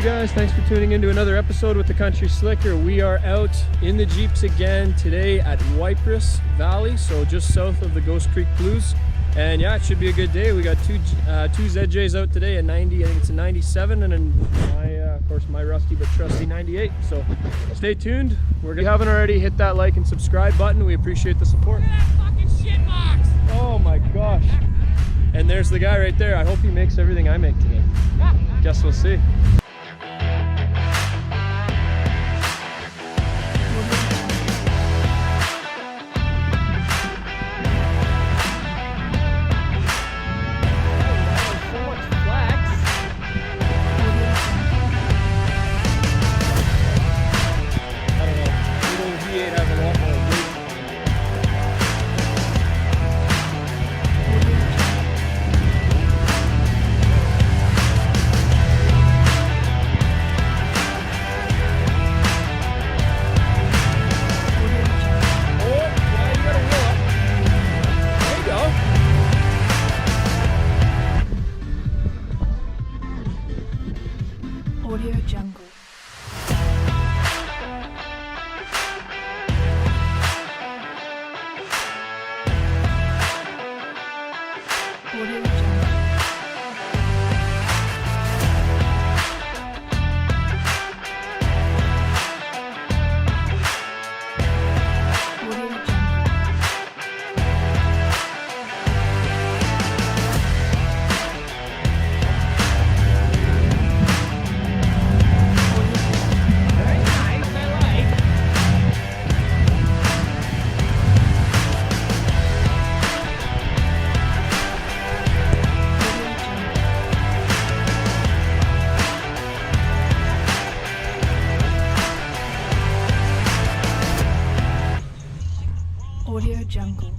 guys, thanks for tuning in to another episode with the Country Slicker. We are out in the Jeeps again today at Wypress Valley, so just south of the Ghost Creek Blues. And yeah, it should be a good day. We got two ZJs out today, a 90, I think it's a 97, and then of course my rusty but trusty 98. So stay tuned. If you haven't already, hit that like and subscribe button. We appreciate the support. Look at that fucking shit box! Oh my gosh. And there's the guy right there. I hope he makes everything I make today. Guess we'll see. Jungle.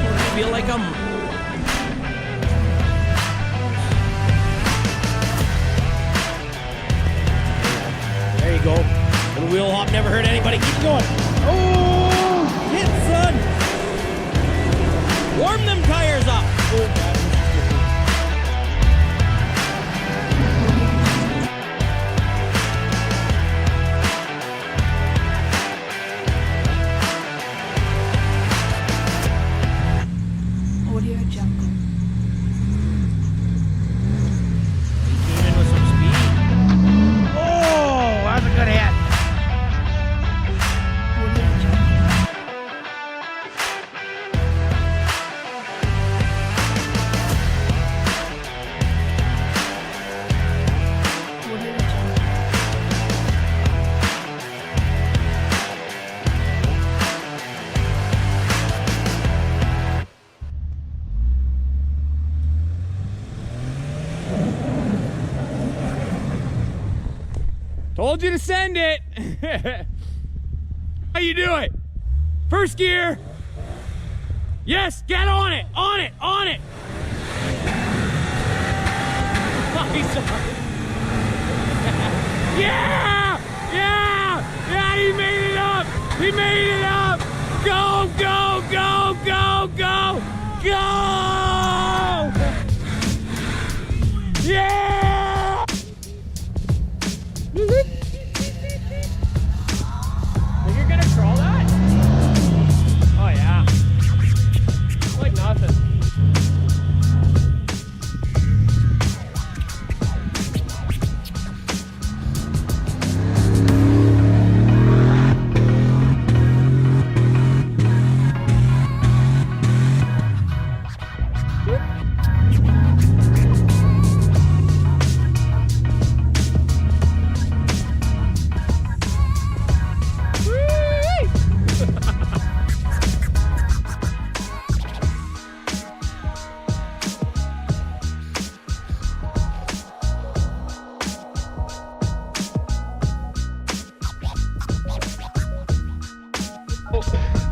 I feel like I'm... There you go. Little wheel hop never hurt anybody. Keep going. Oh, hit, son. Warm them tires up. Oh, God. Told you to send it. How you do it? First gear. Yes, get on it, on it, on it. Yeah, yeah, yeah, he made it up. He made it up. Go, go, go, go, go, go. Yeah. Think you're gonna crawl that? Oh yeah. It's like nothing.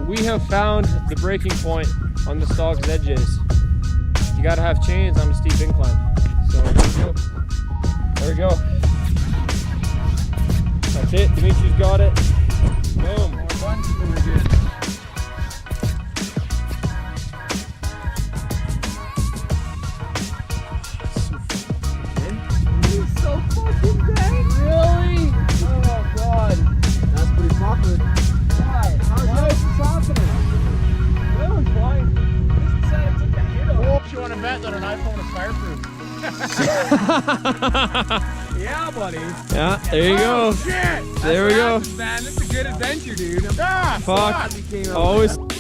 We have found the breaking point on the stock ZJs. You gotta have chains on a steep incline. So there we go. That's it. Dimitri's got it. Boom. Yeah, buddy. Yeah, there you go. Shit. There we go. Man, this is a good adventure, dude. Fuck. Always.